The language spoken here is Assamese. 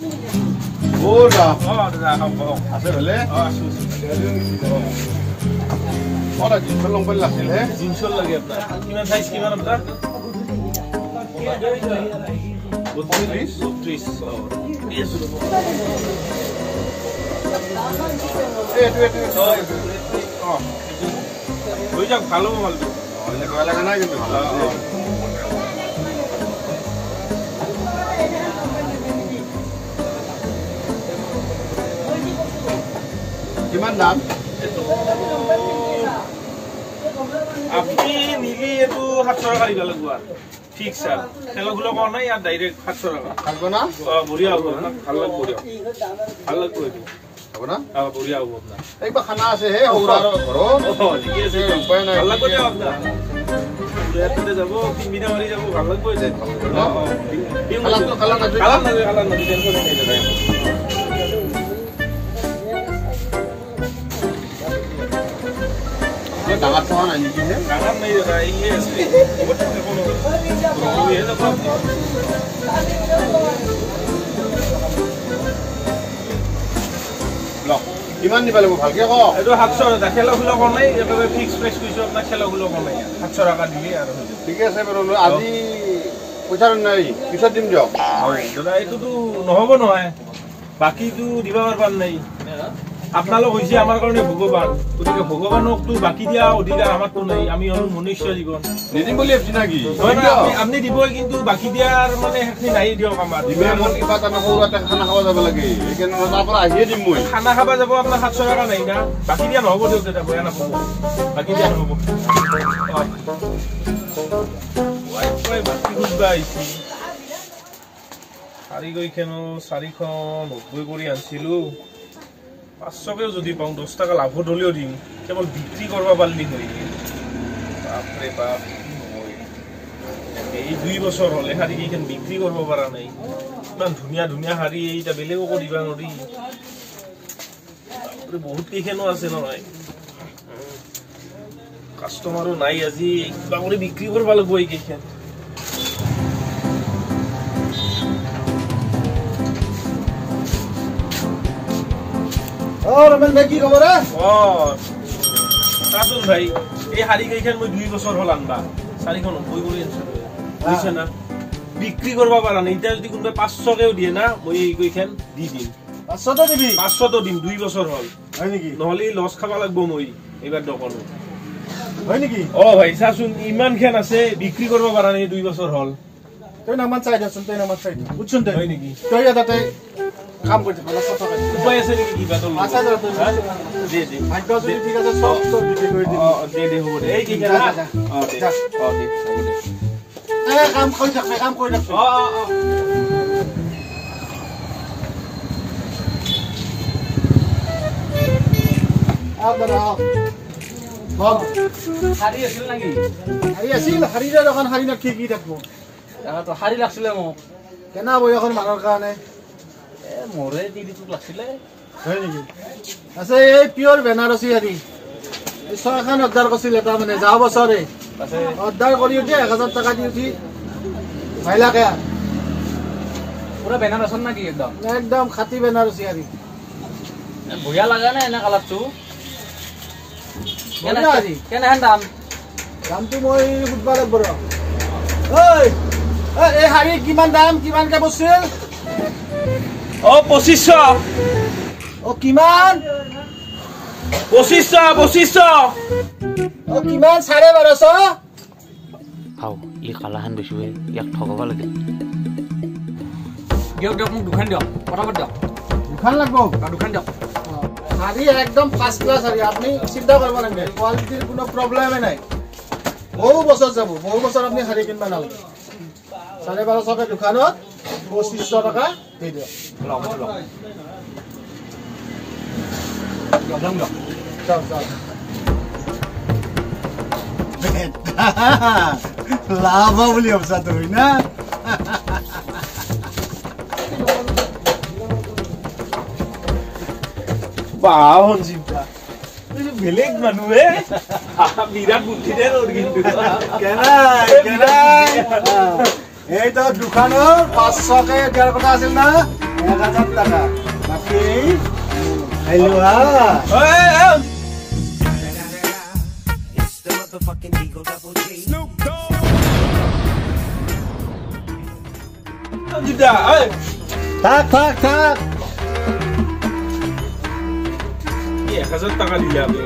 Ora. Dah kau. Asal boleh? Ora jinsol long bel lasil hai. Jinsol lagi apna. Kiman size kiman apna? 32. Yes. ওই যা ভালো মাল তো অনেক ভালো লাগে না কিন্তু ভালো কিমান দাম আপনি নিলি এটো 700 টাকা দিবা লাগব আর ঠিক স্যার খেলাগুলো কোন নাই আর ডাইরেক্ট 700 টাকা থাকবো না বড়িয়া হবে না ভালো লাগবে বড়িয়া ভালো লাগবে এটো হবে না বড়িয়া হবে না একবার খানা আছে হে ওরার ঘরো ঠিক আছে উপায় নাই ভালো লাগবে আপনার এতে যাব তিন দিন মারি যাব ভালো লাগবে যে খালা না টেনশন নেই দাদা ডাঙার পাওয়া নাই কি হে ডাঙার নাই দাদা এই আছে ওটা কোনো প্রবলেম है দাদা লক কিমান নিবা লাগিব ভালকে ক এটো 700 টাকা খেলাগুলো কোন নাই এভাবে ফিক্স প্রাইস কইছো আপনার খেলাগুলো কোন নাই 700 টাকা দিলে আর ঠিক আছে বড় আজি পয়সা নাই পিছত দিম দিও দাদা এটো তো নহব নহয় বাকি তো দিবা পারবার নাই আপনারা হইছে আমার কারণে ভগবান ওদিকে ভগবানক তো বাকি দিয়া অধিকার আমার তো নাই আমি মনুষ্য জীবন নিদিম বলি আপনি নাকি আপনি দিবই কিন্তু বাকি দিয়ার মানে হেকনি নাই দিও আমার দিবে মন কিবা আমি সৰুতে খানা খাব যাব লাগে এখানে তাৰ পৰা আহিয়ে দিম মই খানা খাবা যাব আপনার 700 টাকা নাই না বাকি দিয়া নহব দিও দাদা বয়া না বাকি দিয়া নহব ওয়াই বাকি গুডবাইছি সারি গই কেন 490 কৰি আনছিলো 500 কেও যদি পাও 10 টাকা লাভ হলেও দিম কেবল বিক্রি করবা পারলি হই বাপ রে বাপ এই 2 বছর হলে হারি কেন বিক্রি করবা পারা নাই ইমান ধুনিয়া ধুনিয়া হারি এইটা বেলেগো করিবা নৰি বাপৰে বহুত কেখনো আছে নহয় কাস্টমাৰও নাই আজি কিবা কৰি বিক্রি করবা লাগব এই কেখন রমেন ভাই কি খবর রাতুল ভাই এই হাড়ি কেইখান মই 2 বছর হল আনবা 490 কৰি আনছো বুঝছ না বিক্রি করবা পারা নাই এটা যদি কোনবা 500 কেও দিয়ে না মই এই কেইখান দি দিম 500 তো দিবি 500 তো দিম 2 বছর হল হয় নেকি নহলি লস খাবা লাগবো মই এবাৰ দোকান হয় নেকি ভাই চাচোন ইমান খান আছে বিক্রি করবা পারা নাই 2 বছর হল তুই নামান চাই দেছন তুই নামান চাই বুঝছন তুই হয় নেকি তুই এটাতে কাম করতে ভালো কথা উপায় আছে নেকি কিবা তো আচ্ছা দে ভাগ্য যদি ঠিক আছে সব তো বিক্রি করে দিবি দে হ'ব দে এই কি কেনা দে এ কাম কৰি থাক হাৰি আছিল নাকি হাৰিৰে দোকান হাৰি না কি থাকবো তো হাৰি লাগছিলে মোক কেনা বই এখন মানুহৰ কাৰণে মোৰে দিদিটোক লাগছিলে হয় নেকি আছে এই পিওর বেনারসি হারি এই ছয়খান অর্ডার করছিল এটা মানে যাওয়া বছরে অর্ডার করি উঠি 1000 টাকা দি উঠি ভাইলাকে পুরা বেনারসন নাকি একদম খাঁটি বেনারসি হারি বঢ়িয়া লাগা না এনে কালারটো কেনেহেন দামটো মই সুধবা লাগব ৰ এই হাৰি কিমান দাম কিমানকে বছিল 2500 কিমান 2500 কিমান 1250 আও ই কালাহান বেছিবে ইয়াক ঠগাবা লাগে দিয়ক মোক দুখান দিয়ক পটাপট দিয়ক দুখান লাগব দুখান দিয়ক হাৰি একদম ফাৰ্স্ট ক্লাস হাৰি আপনি চিন্তা কৰব নালাগে কোয়ালিটিৰ কোনো প্ৰবলেমে নাই বহু বছৰ যাব বহু বছৰ আপনি হাৰি কিনবা নালাগে 1250 টাকা দোকানত 2500 টাকা দি দিও লাভ বুলি ভাবছা তুমি না বাহন চিন্তা বেলেগ মানুহে বিরাট বুদ্ধি দেন ওর কিন্তু এই তো দোকানৰ 500 কে দিয়াৰ কথা আছিল না 1000 টাকা বাকি আইলো হা জিদা এই থাক থাক থাক 1000 টাকা দিলে আপনি